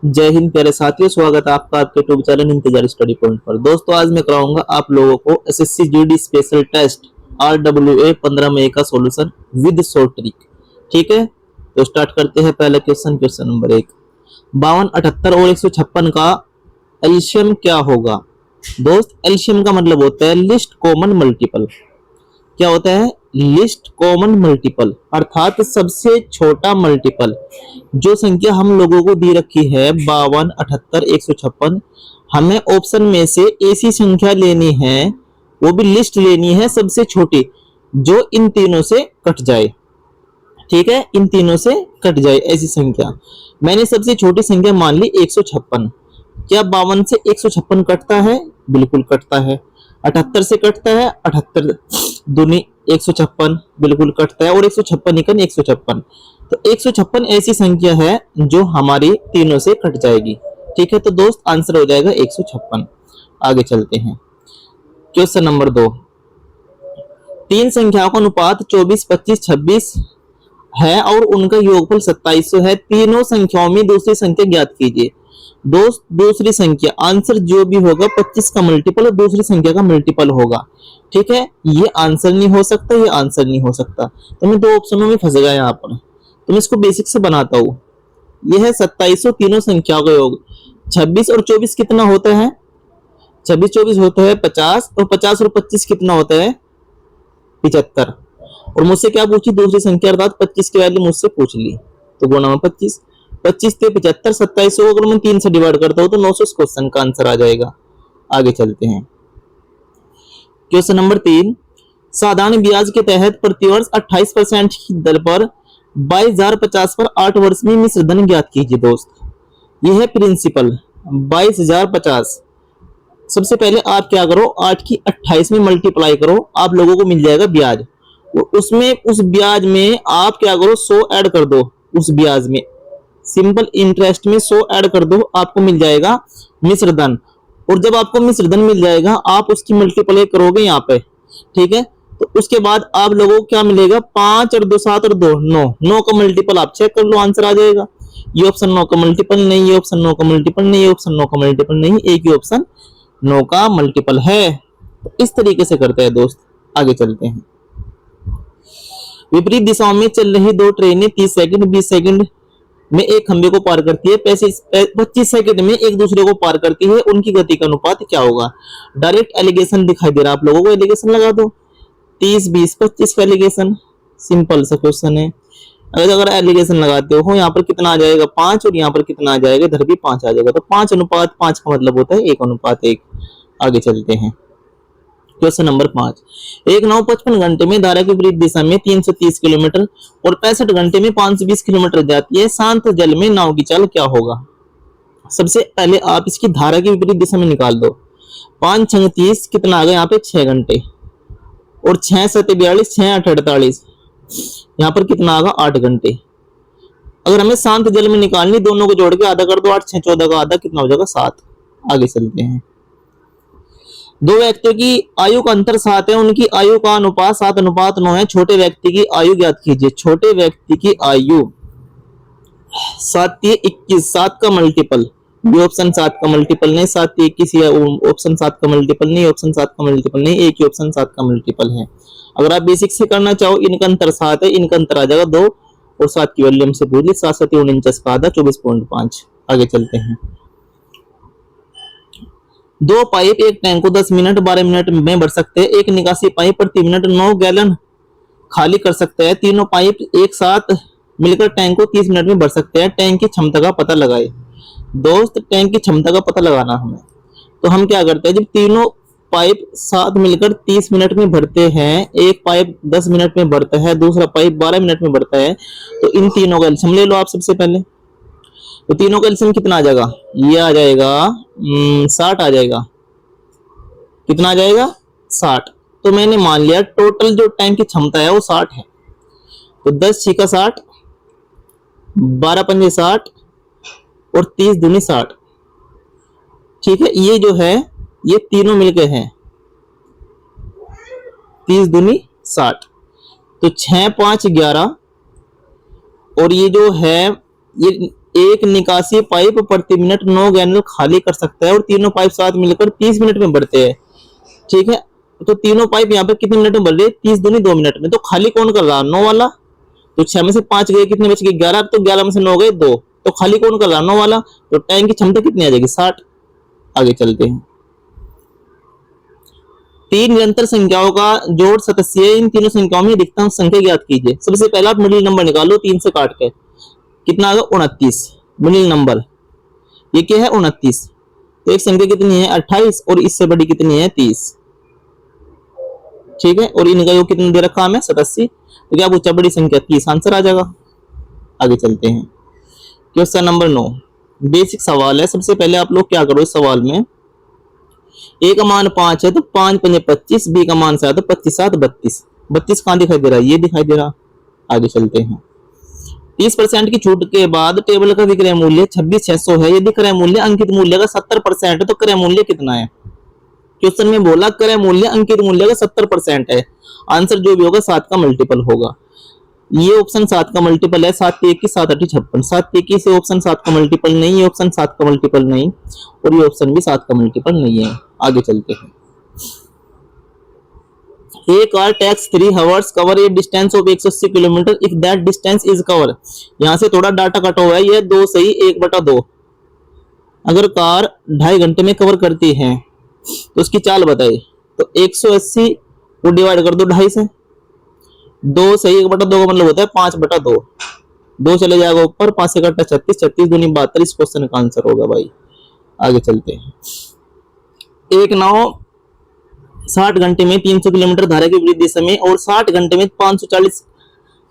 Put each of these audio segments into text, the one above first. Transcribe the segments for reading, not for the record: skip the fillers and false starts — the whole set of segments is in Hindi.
जय हिंद प्यारे साथियों, स्वागत है आपका आपके YouTube channel Intezaar study point पर। दोस्तों आज मैं कराऊंगा आप लोगों को SSC GD special test RWA 15 मई का सॉल्यूशन विद शॉर्ट ट्रिक। ठीक है, तो स्टार्ट करते हैं। पहला क्वेश्चन नंबर 1, 52, 78 और 156 का एलसीएम क्या होगा। दोस्त, एलसीएम का मतलब होता है लिस्ट कॉमन मल्टीपल। क्या होता है? लिस्ट कॉमन मल्टीपल, अर्थात सबसे छोटा मल्टीपल। जो संख्या हम लोगों को दी रखी है 52, 78, 156, हमें ऑप्शन में से ऐसी संख्या लेनी है, वो भी लिस्ट लेनी है सबसे छोटी, जो इन तीनों से कट जाए। ठीक है, इन तीनों से कट जाए ऐसी संख्या। मैंने सबसे छोटी संख्या मान ली 156। क्या 52 से 156 कटता है? बिल्कुल कटता है। 78 से कटता है? 78 दूनी 156 बिल्कुल कटता है। और 156 निकल 156, तो 156 ऐसी संख्या है जो हमारी तीनों से कट जाएगी। ठीक है, तो दोस्त आंसर हो जाएगा 156। आगे चलते हैं। क्वेश्चन नंबर 2, तीन संख्याओं का अनुपात 24, 25, 26 है और उनका योगफल 2700 है। तीनों संख्याओं में दूसरी संख्या ज्ञात कीजिए। दोस्त, दूसरी संख्या आंसर जो भी होगा 25 का मल्टीपल और दूसरी संख्या का मल्टीपल होगा। ठीक है, ये आंसर नहीं हो सकता, ये आंसर नहीं हो सकता, तो मैं दो ऑप्शनों में फंस गया यहाँ पर। तो मैं इसको बेसिक से बनाता हूँ। यह है 2700 तीनों संख्याओं का योग। 26 और 24 कितना होता है? 26 24 होता है 50, और 50 और 25 कितना होता है? 75। और मुझसे क्या पूछी? दूसरी संख्या, अर्थात 25 की वैल्यू मुझसे पूछ ली, तो गुणा में 25, 25 से 75, 2700 अगर मैं 3 से डिवाइड करता हूं तो 900 इस क्वेश्चन का आंसर आ जाएगा। आगे चलते हैं। क्वेश्चन नंबर 3, साधारण ब्याज के तहत प्रतिवर्ष 28% की दर पर 22,050 पर 8 वर्ष में मिश्र धन ज्ञात कीजिए। दोस्त, यह है प्रिंसिपल 22,050। सबसे पहले आप क्या करो, 8 की 28 में मल्टीप्लाई करो, आप लोगों को मिल जाएगा ब्याज। उसमें उस ब्याज में आप क्या करो, 100 ऐड कर दो। उस ब्याज में सिंपल इंटरेस्ट में 100 ऐड कर दो, आपको मिल जाएगा मिश्र धन। और जब आपको मिश्र धन मिल जाएगा, आप उसकी मल्टीप्लाई करोगे यहाँ पे। ठीक है, तो उसके बाद आप लोगों को क्या मिलेगा? 5 और 2 7 और 2 9, 9 का मल्टीपल आप चेक कर लो, आंसर आ जाएगा। ये ऑप्शन 9 का मल्टीपल नहीं, ये ऑप्शन 9 का मल्टीपल नहीं, ये ऑप्शन 9 का मल्टीपल नहीं, एक ही ऑप्शन 9 का मल्टीपल है। तो इस तरीके से करते हैं दोस्त। आगे चलते हैं। विपरीत दिशाओं में चल रही दो ट्रेनें 30 सेकंड 20 सेकंड में एक खंबे को पार करती है, 25 सेकंड में एक दूसरे को पार करती है, उनकी गति का अनुपात क्या होगा? डायरेक्ट एलिगेशन दिखाई दे रहा है, आप लोगों को एलिगेशन लगा दो। 30 20 25 का एलिगेशन, सिंपल सा क्वेश्चन है। अगर एलिगेशन लगाते हो, यहाँ पर कितना आ जाएगा? 5, और यहाँ पर कितना आ जाएगा? इधर भी 5 आ जाएगा। तो 5 अनुपात 5 का मतलब होता है 1 अनुपात 1। आगे चलते हैं। क्वेश्चन नंबर 5, एक नाव 55 घंटे में धारा की विपरीत दिशा में 330 किलोमीटर और 65 घंटे में 520 किलोमीटर जाती है। शांत जल में नाव की चाल क्या होगा? सबसे पहले आप इसकी धारा की विपरीत दिशा में निकाल दो। 5 6 30 कितना आ गया यहाँ पे? 6 घंटे। और 6 7 42, 6 8 48, यहाँ पर कितना आ गया? 8 घंटे। अगर हमें शांत जल में निकालनी, दोनों को जोड़ के आधा कर दो, 8 6 14 का आधा कितना हो जाएगा? 7। आगे चलते हैं। दो व्यक्तियों की आयु का अंतर 7 है, उनकी आयु का अनुपात 7:9 है। छोटे व्यक्ति की आयु ज्ञात कीजिए। छोटे व्यक्ति की आयु 7 21, 7 का मल्टीपल, बी ऑप्शन 7 का मल्टीपल नहीं, 7 21 ऑप्शन 7 का मल्टीपल नहीं, ऑप्शन 7 का मल्टीपल नहीं, एक ही ऑप्शन 7 का मल्टीपल है। अगर आप बेसिक से करना चाहो, इनका अंतर 7 है, इनका अंतर आ जाएगा 2, और 7 की वैल्यू हमसे पूछ ली, 7 7 49 का आधा 24.5। आगे चलते हैं। दो पाइप एक टैंक को 10 मिनट 12 मिनट में भर सकते हैं। एक निकासी पाइप प्रति मिनट 9 गैलन खाली कर सकते हैं। तीनों पाइप एक साथ मिलकर टैंक को 30 मिनट में भर सकते हैं। टैंक की क्षमता का पता लगाए। दोस्त, टैंक की क्षमता का पता लगाना हमें, तो हम क्या करते हैं, जब तीनों पाइप साथ मिलकर 30 मिनट में भरते हैं, एक पाइप 10 मिनट में भरता है, दूसरा पाइप 12 मिनट में भरता है, तो इन तीनों का एलसीएम ले लो आप सबसे पहले। तो तीनों का एलसीएम कितना आ जाएगा? ये आ जाएगा 60 आ जाएगा। कितना आ जाएगा? 60। तो मैंने मान लिया टोटल जो टैंक की क्षमता है वो 60 है। तो 10 6 60, 12 पंजे 60 और 30 दूनी 60। ठीक है, ये जो है ये तीनों मिलके हैं 30 दूनी 60। तो 6 5 11, और ये जो है ये एक निकासी पाइप प्रति मिनट 9 गैलन खाली कर सकता है और तीनों पाइप साथ मिलकर 30 मिनट में बढ़ते हैं। ठीक है, तो तीनों पाइप यहाँ पर कितने मिनट में बढ़ रहे हैं? 30 दूनी 2 मिनट में। तो खाली कौन कर रहा? 9 वाला। तो 6 में से 5 गए, कितने बच गए? 11। तो 11 में से 9 गए 2। तो खाली कौन कर रहा? 9 वाला। तो टैंक की क्षमता कितनी आ जाएगी? 60। आगे चलते हैं। तीन निरंतर संख्याओं का जोड़ सदस्य है, इन तीनों संख्याओं में अधिकतम संख्या ज्ञात कीजिए। सबसे पहला आप मिडिल नंबर निकालो 3 से काट के, कितना आ गया? 29 मिडिल नंबर। ये क्या है? 29। तो एक संख्या कितनी है? 28 और इससे बड़ी कितनी है? 30। ठीक है, और इनका योग कितना दे रखा हमें? 87। तो क्या पूछा? बड़ी संख्या 30, आंसर आ जाएगा। आगे चलते हैं। क्वेश्चन नंबर 9 बेसिक सवाल है। सबसे पहले आप लोग क्या करो इस सवाल में, ए का मान 5 है तो 5 पंजे 25, बी का मान 7 है 25 7 32। 32 कहां दिखाई दे रहा है? ये दिखाई दे रहा। आगे चलते हैं। 30% की छूट के बाद टेबल का विक्रय मूल्य 26,600 है। यदि क्रय मूल्य अंकित मूल्य का 70% है तो क्रय मूल्य कितना है? क्वेश्चन में बोला क्रय मूल्य अंकित मूल्य का 70% है। आंसर जो भी होगा 7 का मल्टीपल होगा। ये ऑप्शन 7 का मल्टीपल है। 7 1 की 7 8 56। 7 1 से ऑप्शन 7 का मल्टीपल नहीं, ये ऑप्शन 7 का मल्टीपल नहीं, और ये ऑप्शन भी 7 का मल्टीपल नहीं है। आगे चलते हैं। A car takes 3 hours cover a distance of 180 kilometre if that distance is cover। यहाँ से थोड़ा डाटा कटा हुआ है, ये 2 सही 1/2। अगर कार 2.5 घंटे में कवर करती है तो उसकी चाल बताइए। तो 180 को डिवाइड कर दो 2.5 से। 2 सही 1/2 का मतलब होता है 5/2। 2 चले जाएगा ऊपर, 5 से कटा 36, 36 दूनी 72। क्वेश्चन का आंसर होगा भाई। आगे चलते हैं। एक नाव 60 घंटे में 300 किलोमीटर धारा की विपरीत दिशा में और 60 घंटे में 540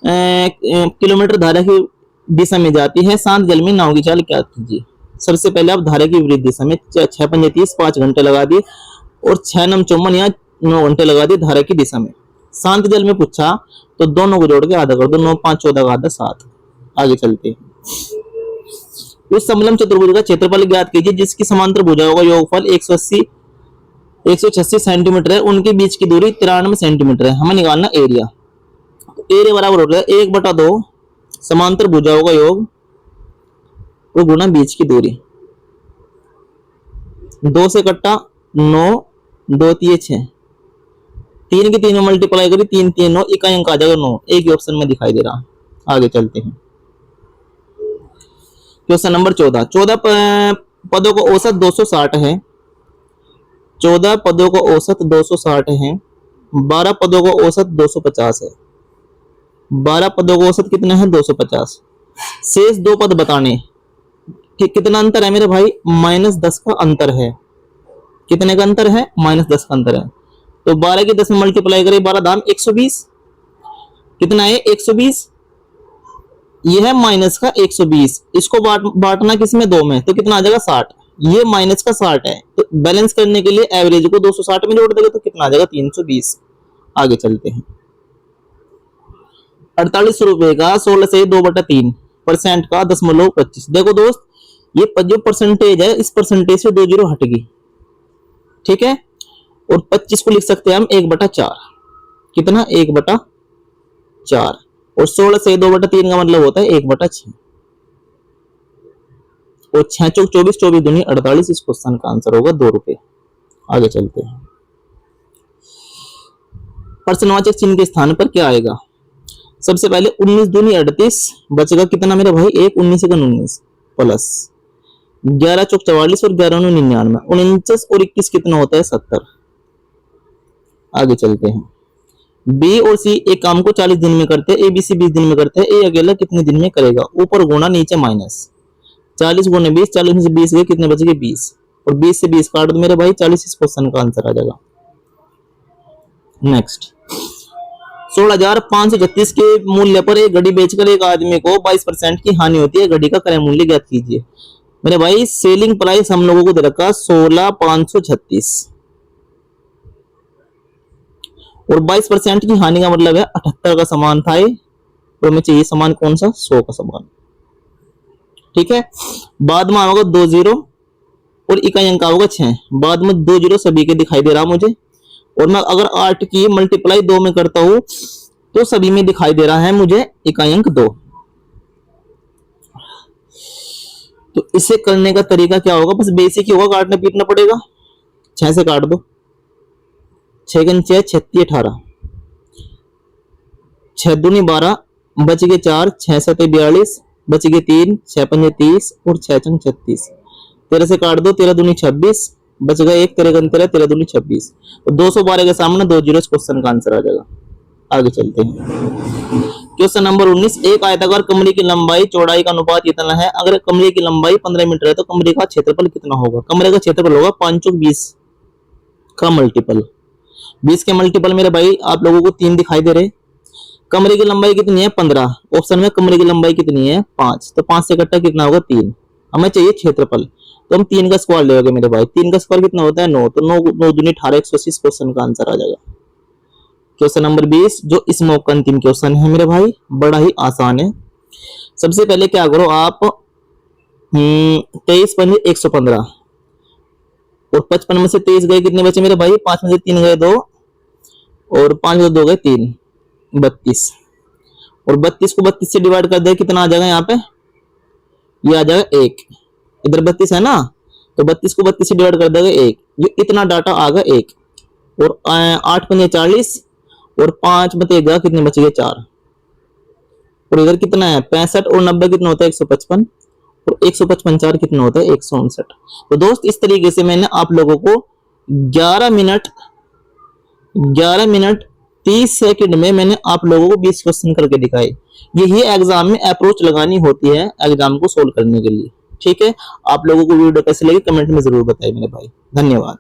किलोमीटर धारा की दिशा में जाती है। शांत जल में नाव की चाल क्या कीजिए। सबसे पहले आप धारा की विपरीत दिशा में 6 पंजे 30, 5 घंटे लगा दिए, और 6 9 54 या 9 घंटे लगा दिए धारा की दिशा में। शांत जल में पूछा तो दोनों को जोड़ के आधा कर दो। 9 5 14 का आधा 7। आगे चलते हैं। उस समलंब चतुर्भुज का क्षेत्रफल ज्ञात कीजिए जिसकी समांतर भुजाओं का योगफल 186 सेंटीमीटर है। उनके बीच की दूरी 93 सेंटीमीटर है। हमें निकालना एरिया। तो एरिया बराबर हो रहा है 1/2 समांतर भुजाओं का योग वो गुना बीच की दूरी। 2 से कट्टा 9, 2 3 6, 3 की 3 में मल्टीप्लाई करी 3 3 9, इकाई अंक आ जाएगा 9। एक ही ऑप्शन में दिखाई दे रहा। आगे चलते हैं। क्वेश्चन नंबर 14 पदों का औसत 260 है। 14 पदों का औसत 260 है। 12 पदों का औसत 250 है। 12 पदों का औसत कितना है? 250। शेष 2 पद बताने कि कितना अंतर है मेरे भाई? -10 का अंतर है। कितने का अंतर है? -10 का अंतर है। तो 12 की 10 में मल्टीप्लाई करें, 12 दाम 120। कितना है? 120। ये है माइनस का 120। इसको बांटना किसमें? 2 में, तो कितना आ जाएगा? 60। ये माइनस का 60 है, तो बैलेंस करने के लिए एवरेज को 260 में जोड़ देंगे तो कितना आ जाएगा? 320। आगे चलते हैं। 48 रुपए का 16 से 2/3% का 0.25। देखो दोस्त, ये जो परसेंटेज है इस परसेंटेज से 2 जीरो हट गई। ठीक है, और 25 को लिख सकते हैं हम 1/4। कितना? 1/4। और 16 से 2/3 का मतलब होता है 1/6। और 6 चौक 24, 24 दूनी 48। इस क्वेश्चन का आंसर होगा 2 रुपए। आगे चलते हैं। प्रश्नवाचक चिन्ह के स्थान पर क्या आएगा? सबसे पहले 19 दूनी 38 बचेगा कितना मेरे भाई? 1 19 का 19 प्लस 11 चौक 44 और 11 99। 49 और 21 कितना होता है? 70। आगे चलते हैं। बी और सी एक काम को 40 दिन में करते हैं, ए बी सी 20 दिन में करते हैं। ए अकेला कितने दिन में करेगा? ऊपर गुणा नीचे माइनस। 40 गुणे 20, 40 में से 20 गए, कितने बचेंगे? 20। और 20 से 20 काट दो मेरे भाई, 40। इस क्वेश्चन का आंसर आ जाएगा। नेक्स्ट, 16,536 के मूल्य पर एक घड़ी बेचकर एक आदमी को 22% की हानि होती है। घड़ी का क्रय मूल्य ज्ञात कीजिए। मेरे भाई सेलिंग प्राइस हम लोगों को दे रखा 16,536 और 22% की हानि का मतलब है 78 का सामान था ये, तो हमें चाहिए सामान कौन सा? 100 का सामान। ठीक है, बाद में आएगा 2 जीरो और इकाई अंक होगा 6। बाद में 2 जीरो सभी के दिखाई दे रहा मुझे, और मैं अगर 8 की मल्टीप्लाई 2 में करता हूं तो सभी में दिखाई दे रहा है मुझे इकाई अंक 2। इसे करने का तरीका क्या होगा, बस बेसिक ही होगा, काटना पीटना पड़ेगा। 6 से काट दो, 6 गुनी 6 36 18, 6 दूनी 12, बच गए 4, 6 7 42, बच गए 3, 6 5 30 और 6 चंग 36। 13 से काट दो, 13 दूनी 26, बच गए 1, 13 13, 13 दूनी 26। तो 212 के सामने 2 जीरो, क्वेश्चन का आंसर आ जाएगा। आगे चलते हैं। क्वेश्चन नंबर 19, एक आयताकार कमरे की लंबाई चौड़ाई का अनुपात कितना है? अगर कमरे की लंबाई 15 मीटर है तो कमरे का क्षेत्रफल कितना होगा? कमरे का क्षेत्रफल होगा 5 चौक 20 का मल्टीपल। 20 के मल्टीपल मेरे भाई आप लोगों को 3 दिखाई दे रहे। कमरे की लंबाई कितनी है? 15। ऑप्शन में कमरे की लंबाई कितनी है? 5। तो 5 से इकट्ठा कितना होगा? 3। हमें चाहिए क्षेत्रफल, तो हम 3 का स्क्वायर लेंगे मेरे भाई। 3 का स्क्वायर कितना होता है? 9। तो 9 9 दूनी 18, 180, क्वेश्चन का आंसर आ जाएगा। क्वेश्चन नंबर 20, जो इस मॉक का अंतिम क्वेश्चन है मेरे भाई, बड़ा ही आसान है। सबसे पहले क्या करो आप, 23 पंजे 115 और 55 में से 23 गए, कितने बचे मेरे भाई? 5 में से 3 गए 2 और 5 में से 2 गए 3, 32। और 32 को 32 से डिवाइड कर दे, कितना आ जाएगा यहाँ पे? ये आ जाएगा 1। इधर 32 है ना, तो 32 को 32 से डिवाइड कर देगा 1। ये इतना डाटा आ गया 1। और 8 पंजे 40 और 5 बते गया, कितने बच गए? 4। और इधर कितना है? 65 और 90 कितना होता है? 155। और 155 4 कितना होता है? 159। तो दोस्त इस तरीके से मैंने आप लोगों को 11 मिनट 30 सेकंड में मैंने आप लोगों को 20 क्वेश्चन करके दिखाए। यही एग्जाम में अप्रोच लगानी होती है एग्जाम को सोल्व करने के लिए। ठीक है, आप लोगों को वीडियो कैसे लगी कमेंट में जरूर बताइए मेरे भाई। धन्यवाद।